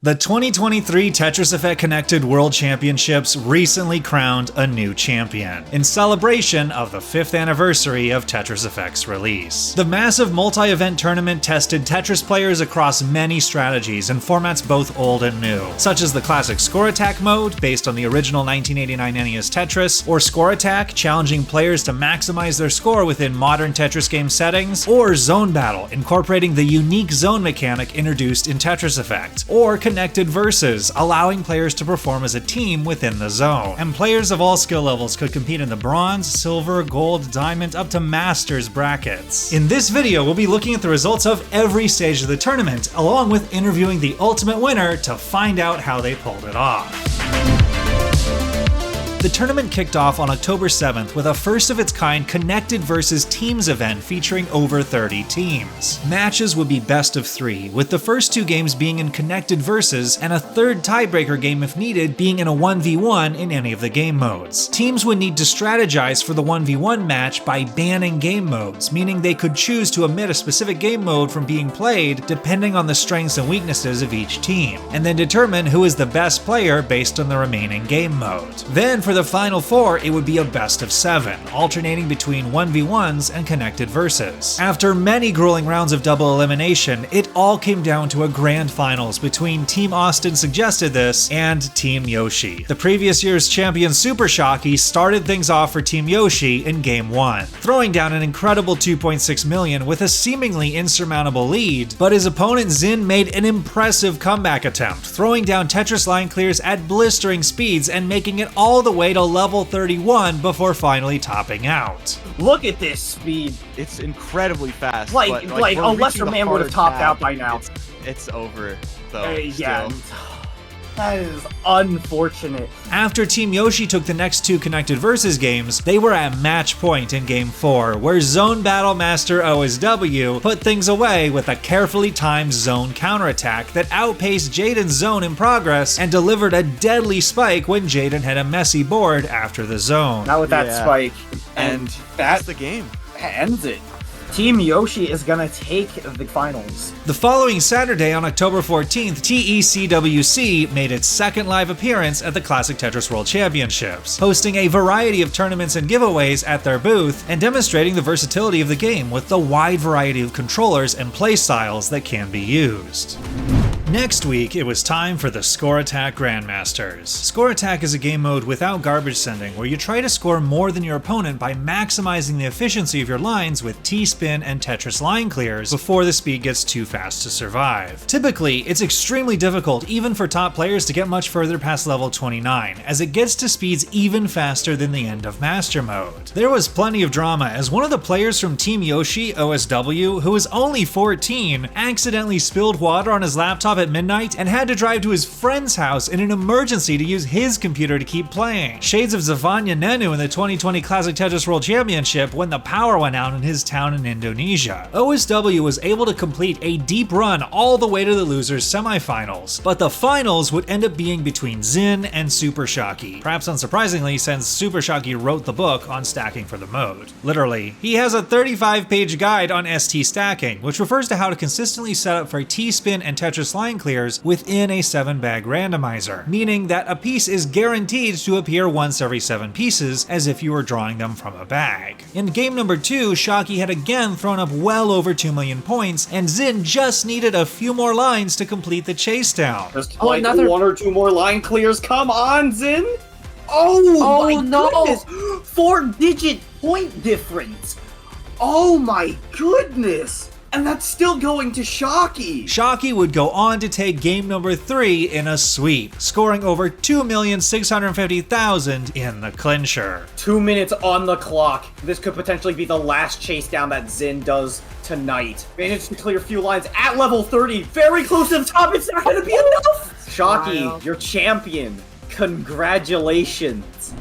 The 2023 Tetris Effect Connected World Championships recently crowned a new champion, in celebration of the 5th anniversary of Tetris Effect's release. The massive multi-event tournament tested Tetris players across many strategies and formats both old and new, such as the classic Score Attack mode, based on the original 1989 NES Tetris, or Score Attack, challenging players to maximize their score within modern Tetris game settings, or Zone Battle, incorporating the unique zone mechanic introduced in Tetris Effect, or Connected Versus, allowing players to perform as a team within the zone. And players of all skill levels could compete in the bronze, silver, gold, diamond, up to masters brackets. In this video, we'll be looking at the results of every stage of the tournament, along with interviewing the ultimate winner to find out how they pulled it off. The tournament kicked off on October 7th with a first-of-its-kind Connected Versus Teams event featuring over 30 teams. Matches would be best of 3, with the first 2 games being in Connected Versus and a third tiebreaker game if needed being in a 1v1 in any of the game modes. Teams would need to strategize for the 1v1 match by banning game modes, meaning they could choose to omit a specific game mode from being played depending on the strengths and weaknesses of each team, and then determine who is the best player based on the remaining game mode. Then for the final 4, it would be a best of 7, alternating between 1v1s and Connected Versus. After many grueling rounds of double elimination, it all came down to a grand finals between Team Austin Suggested This and Team Yoshi. The previous year's Champion Supershocky started things off for Team Yoshi in Game 1, throwing down an incredible 2.6 million with a seemingly insurmountable lead, but his opponent Zin made an impressive comeback attempt, throwing down Tetris line clears at blistering speeds and making it all the way to level 31 before finally topping out. Look at this speed. It's incredibly fast. Like a lesser man would have topped out by now. It's over, though. Yeah. That is unfortunate. After Team Yoshi took the next 2 Connected Versus games, they were at match point in Game 4, where Zone Battle Master OSW put things away with a carefully timed zone counterattack that outpaced Jaden's zone in progress and delivered a deadly spike when Jaden had a messy board after the zone. Not with that spike. And that's the game. Ends it. Team Yoshi is gonna take the finals. The following Saturday on October 14th, TECWC made its second live appearance at the Classic Tetris World Championships, hosting a variety of tournaments and giveaways at their booth and demonstrating the versatility of the game with the wide variety of controllers and playstyles that can be used. Next week, it was time for the Score Attack Grandmasters. Score Attack is a game mode without garbage sending, where you try to score more than your opponent by maximizing the efficiency of your lines with T-spin and Tetris line clears before the speed gets too fast to survive. Typically, it's extremely difficult even for top players to get much further past level 29, as it gets to speeds even faster than the end of Master Mode. There was plenty of drama as one of the players from Team Yoshi, OSW, who was only 14, accidentally spilled water on his laptop at midnight and had to drive to his friend's house in an emergency to use his computer to keep playing. Shades of Zavanya Nenu in the 2020 Classic Tetris World Championship when the power went out in his town in Indonesia. OSW was able to complete a deep run all the way to the losers semifinals, but the finals would end up being between Zin and Supershocky. Perhaps unsurprisingly, since Supershocky wrote the book on stacking for the mode. Literally, he has a 35-page guide on ST stacking, which refers to how to consistently set up for T-spin and Tetris line clears within a 7-bag randomizer, meaning that a piece is guaranteed to appear once every 7 pieces, as if you were drawing them from a bag. In game number 2, Shocky had again thrown up well over 2 million points, and Zin just needed a few more lines to complete the chase down. Just like 1 or 2 more line clears. Come on, Zin! Oh my goodness! 4-digit point difference! Oh my goodness! And that's still going to Shocky! Shocky would go on to take game number 3 in a sweep, scoring over 2,650,000 in the clincher. 2 minutes on the clock. This could potentially be the last chase down that Zin does tonight. Managed to clear a few lines at level 30. Very close to the top. It's not going to be enough! Shocky, you're champion. Congratulations.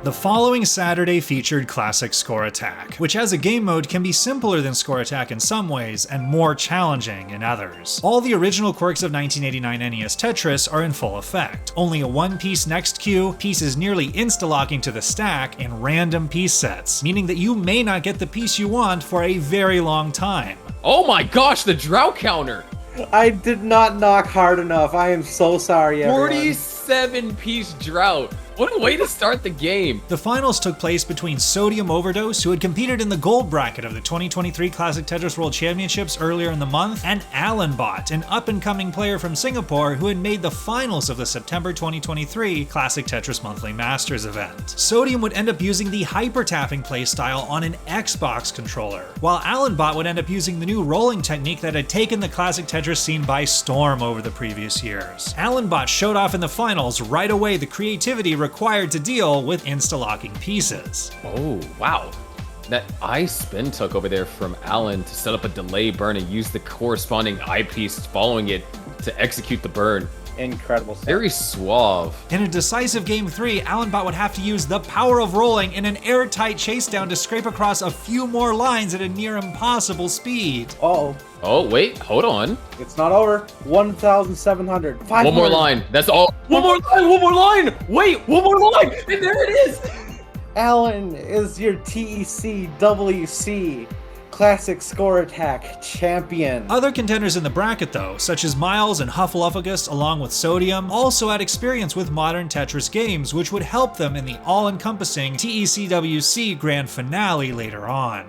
The following Saturday featured Classic Score Attack, which as a game mode can be simpler than Score Attack in some ways and more challenging in others. All the original quirks of 1989 NES Tetris are in full effect. Only a 1-piece next queue, pieces nearly insta-locking to the stack, and random piece sets, meaning that you may not get the piece you want for a very long time. Oh my gosh, the drought counter! I did not knock hard enough. I am so sorry, everyone. 47-piece drought. What a way to start the game. The finals took place between Sodium Overdose, who had competed in the gold bracket of the 2023 Classic Tetris World Championships earlier in the month, and AlanBot, an up-and-coming player from Singapore who had made the finals of the September 2023 Classic Tetris Monthly Masters event. Sodium would end up using the hyper-tapping playstyle on an Xbox controller, while AlanBot would end up using the new rolling technique that had taken the Classic Tetris scene by storm over the previous years. AlanBot showed off in the finals right away the creativity required to deal with insta-locking pieces. Oh, wow. That I spin took over there from Alan to set up a delay burn and use the corresponding eyepiece following it to execute the burn. Incredible stuff. Very suave. In a decisive Game 3, AlanBot would have to use the power of rolling in an airtight chase down to scrape across a few more lines at a near impossible speed. Uh-oh. Oh, wait, hold on. It's not over. 1,700. One more line. That's all. One more line, one more line. Wait, one more line. And there it is. Alan is your TECWC Classic Score Attack champion. Other contenders in the bracket though, such as Miles and Hufflepuffus along with Sodium, also had experience with modern Tetris games, which would help them in the all-encompassing TECWC Grand Finale later on.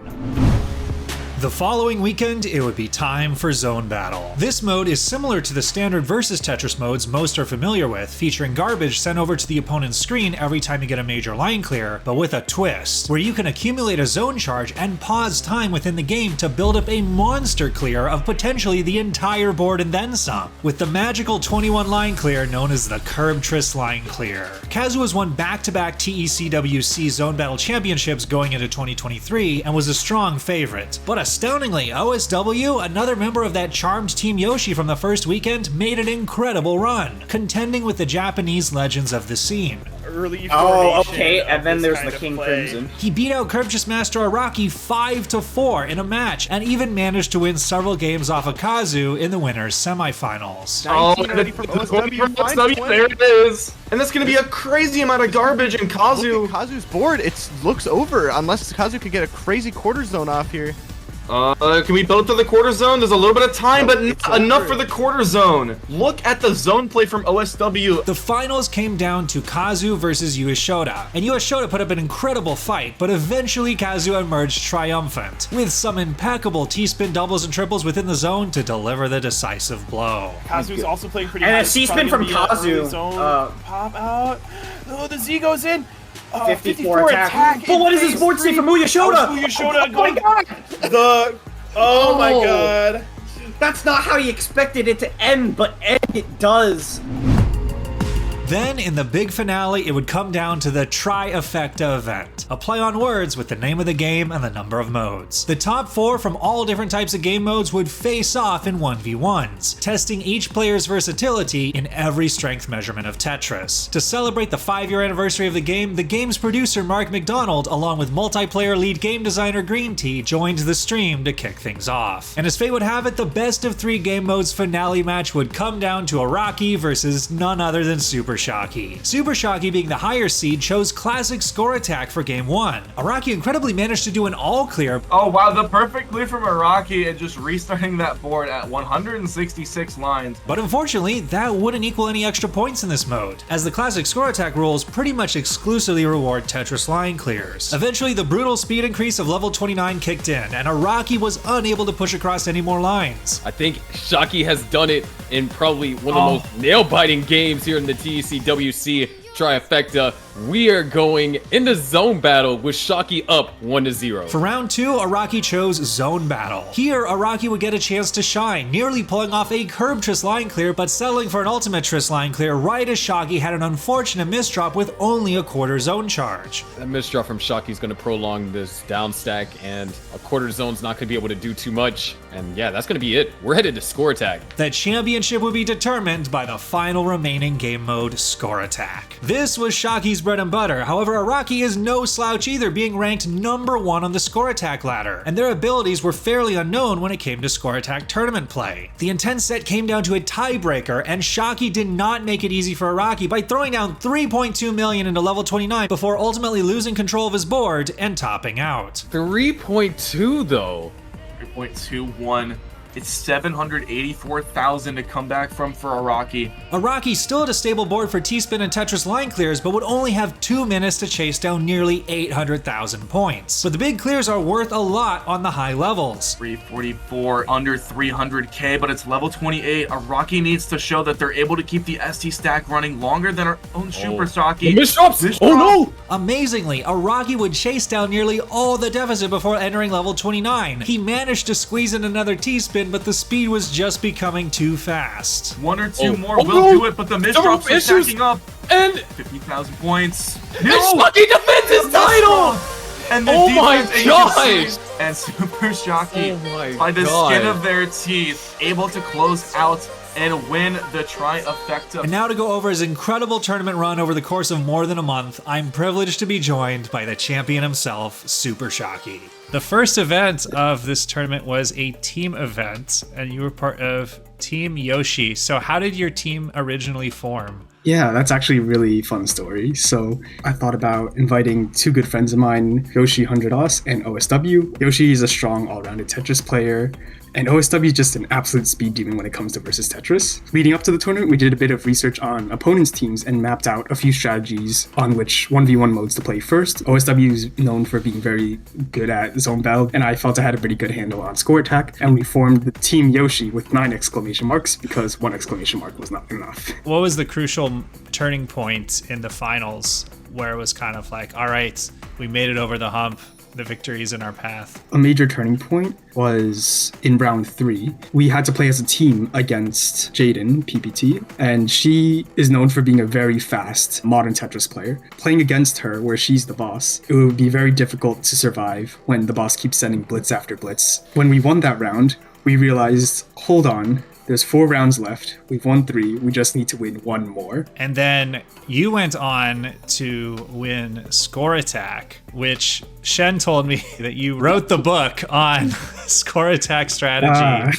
The following weekend, it would be time for Zone Battle. This mode is similar to the standard versus Tetris modes most are familiar with, featuring garbage sent over to the opponent's screen every time you get a major line clear, but with a twist, where you can accumulate a zone charge and pause time within the game to build up a monster clear of potentially the entire board and then some, with the magical 21 line clear known as the Curbtris line clear. Kazu has won back-to-back TECWC Zone Battle Championships going into 2023 and was a strong favorite, but astoundingly, OSW, another member of that charmed Team Yoshi from the first weekend, made an incredible run, contending with the Japanese legends of the scene. Oh, okay, and then there's the King Crimson. He beat out Curbtris Master Araki 5-4 in a match, and even managed to win several games off of Kazu in the winner's semifinals. Oh, from OSW, there it is. And that's gonna be a crazy amount of garbage in Kazu. Look at Kazu's board, it looks over, unless Kazu could get a crazy quarter zone off here. Can we build to the quarter zone? There's a little bit of time, but not enough for the quarter zone. Look at the zone play from OSW. The finals came down to Kazu versus Ueshoda, and Ueshoda put up an incredible fight, but eventually Kazu emerged triumphant, with some impeccable T-spin doubles and triples within the zone to deliver the decisive blow. Kazu's also playing pretty And high. a C-spin from Kazu. Pop out. Oh, the Z goes in. 54 attack. But what does this board say from Ueshoda? Ueshoda going back. Oh my god. That's not how you expected it to end, but it does. Then, in the big finale, it would come down to the Trifecta event, a play on words with the name of the game and the number of modes. The top 4 from all different types of game modes would face off in 1v1s, testing each player's versatility in every strength measurement of Tetris. To celebrate the 5-year anniversary of the game's producer Mark McDonald, along with multiplayer lead game designer Green Tea, joined the stream to kick things off. And as fate would have it, the best of 3 game modes finale match would come down to Araki versus none other than Supershocky. Supershocky, being the higher seed, chose Classic Score Attack for Game 1. Araki incredibly managed to do an all-clear. Oh wow, the perfect clear from Araki and just restarting that board at 166 lines. But unfortunately, that wouldn't equal any extra points in this mode, as the Classic Score Attack rules pretty much exclusively reward Tetris line clears. Eventually, the brutal speed increase of level 29 kicked in, and Araki was unable to push across any more lines. I think Shocky has done it in probably one of the most nail-biting games here in the TECWC Trifecta. We are going into Zone Battle with Shocky up 1-0. For round 2, Araki chose Zone Battle. Here, Araki would get a chance to shine, nearly pulling off a Curbtris line clear, but settling for an ultimate Tris line clear right as Shocky had an unfortunate misdrop with only a quarter zone charge. That misdrop from Shocky is going to prolong this down stack, and a quarter zone's not going to be able to do too much. And yeah, that's going to be it. We're headed to Score Attack. The championship would be determined by the final remaining game mode, Score Attack. This was Shocky's bread and butter. However, Araki is no slouch either, being ranked number 1 on the Score Attack ladder, and their abilities were fairly unknown when it came to Score Attack tournament play. The intense set came down to a tiebreaker, and Shocky did not make it easy for Araki by throwing down 3.2 million into level 29 before ultimately losing control of his board and topping out. 3.2 though. 3.21. It's 784,000 to come back from for Araki. Araki still had a stable board for T-Spin and Tetris line clears, but would only have 2 minutes to chase down nearly 800,000 points. But the big clears are worth a lot on the high levels. 344, under 300k, but it's level 28. Araki needs to show that they're able to keep the ST stack running longer than our own Supershocky. Misdrops! Oh no! Amazingly, Araki would chase down nearly all the deficit before entering level 29. He managed to squeeze in another T-Spin, but the speed was just becoming too fast. One or two more will do it, but the misdrops are stacking up. And 50,000 points. Shocky defends his title! And the defense and Supershocky, by the skin of their teeth, able to close out and win the trifecta. And now to go over his incredible tournament run over the course of more than a month, I'm privileged to be joined by the champion himself, Supershocky. The first event of this tournament was a team event, and you were part of Team Yoshi. So how did your team originally form? Yeah, that's actually a really fun story. So I thought about inviting two good friends of mine, Yoshi 100OS and OSW. Yoshi is a strong all-rounded Tetris player, and OSW is just an absolute speed demon when it comes to versus Tetris. Leading up to the tournament, we did a bit of research on opponents' teams and mapped out a few strategies on which 1v1 modes to play first. OSW is known for being very good at zone battle, and I felt I had a pretty good handle on score attack, and we formed the Team Yoshi with 9 exclamation marks because 1 exclamation mark was not enough. What was the crucial turning point in the finals where it was kind of like, all right, we made it over the hump, the victory is in our path? A major turning point was in round 3. We had to play as a team against Jaden, PPT, and she is known for being a very fast modern Tetris player. Playing against her, where she's the boss, it would be very difficult to survive when the boss keeps sending blitz after blitz. When we won that round, we realized, hold on, there's 4 rounds left. We've won 3. We just need to win 1 more. And then you went on to win Score Attack, which Shen told me that you wrote the book on score attack strategy.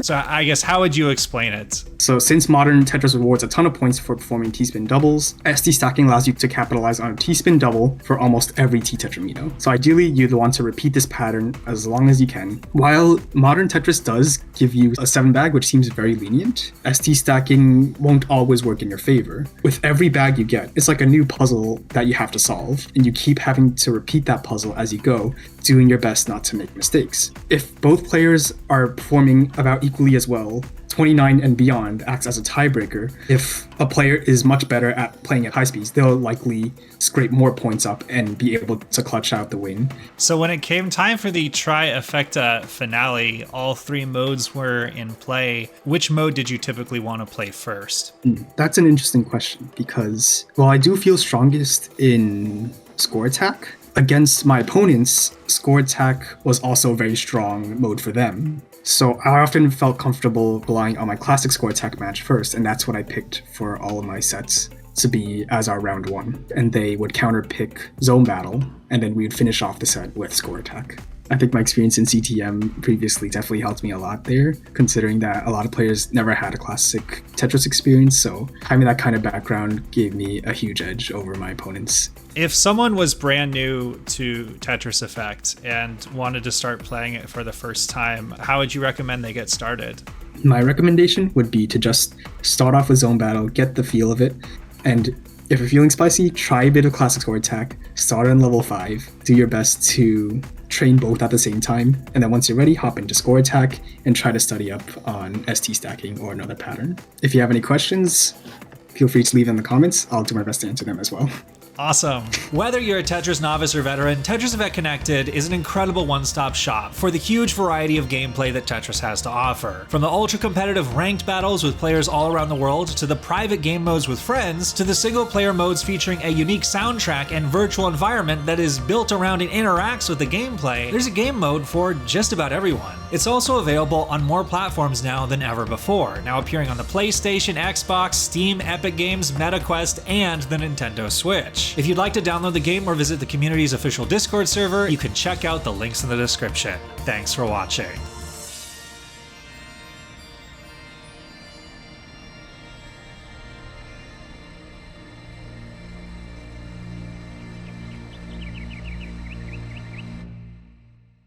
So I guess, how would you explain it? So since modern Tetris rewards a ton of points for performing T-spin doubles, ST stacking allows you to capitalize on a T-spin double for almost every T-tetramino. So ideally, you'd want to repeat this pattern as long as you can. While modern Tetris does give you a 7 bag, which seems very lenient, ST stacking won't always work in your favor. With every bag you get, it's like a new puzzle that you have to solve, and you keep having to repeat that puzzle as you go, doing your best not to make mistakes. If both players are performing about equally as well, 29 and beyond acts as a tiebreaker. If a player is much better at playing at high speeds, they'll likely scrape more points up and be able to clutch out the win. So when it came time for the trifecta finale, all 3 modes were in play. Which mode did you typically want to play first? That's an interesting question because, while I do feel strongest in score attack, against my opponents, score attack was also a very strong mode for them. So I often felt comfortable relying on my classic score attack match first, and that's what I picked for all of my sets to be as our round 1. And they would counter pick zone battle, and then we would finish off the set with score attack. I think my experience in CTM previously definitely helped me a lot there, considering that a lot of players never had a classic Tetris experience, so having that kind of background gave me a huge edge over my opponents. If someone was brand new to Tetris Effect and wanted to start playing it for the first time, how would you recommend they get started? My recommendation would be to just start off with zone battle, get the feel of it, and if you're feeling spicy, try a bit of classic score attack, start on level 5, do your best to train both at the same time, and then once you're ready, hop into score attack and try to study up on ST stacking or another pattern. If you have any questions, feel free to leave them in the comments. I'll do my best to answer them as well. Awesome. Whether you're a Tetris novice or veteran, Tetris Effect Connected is an incredible one-stop shop for the huge variety of gameplay that Tetris has to offer. From the ultra-competitive ranked battles with players all around the world, to the private game modes with friends, to the single-player modes featuring a unique soundtrack and virtual environment that is built around and interacts with the gameplay, there's a game mode for just about everyone. It's also available on more platforms now than ever before, now appearing on the PlayStation, Xbox, Steam, Epic Games, MetaQuest, and the Nintendo Switch. If you'd like to download the game or visit the community's official Discord server, you can check out the links in the description. Thanks for watching.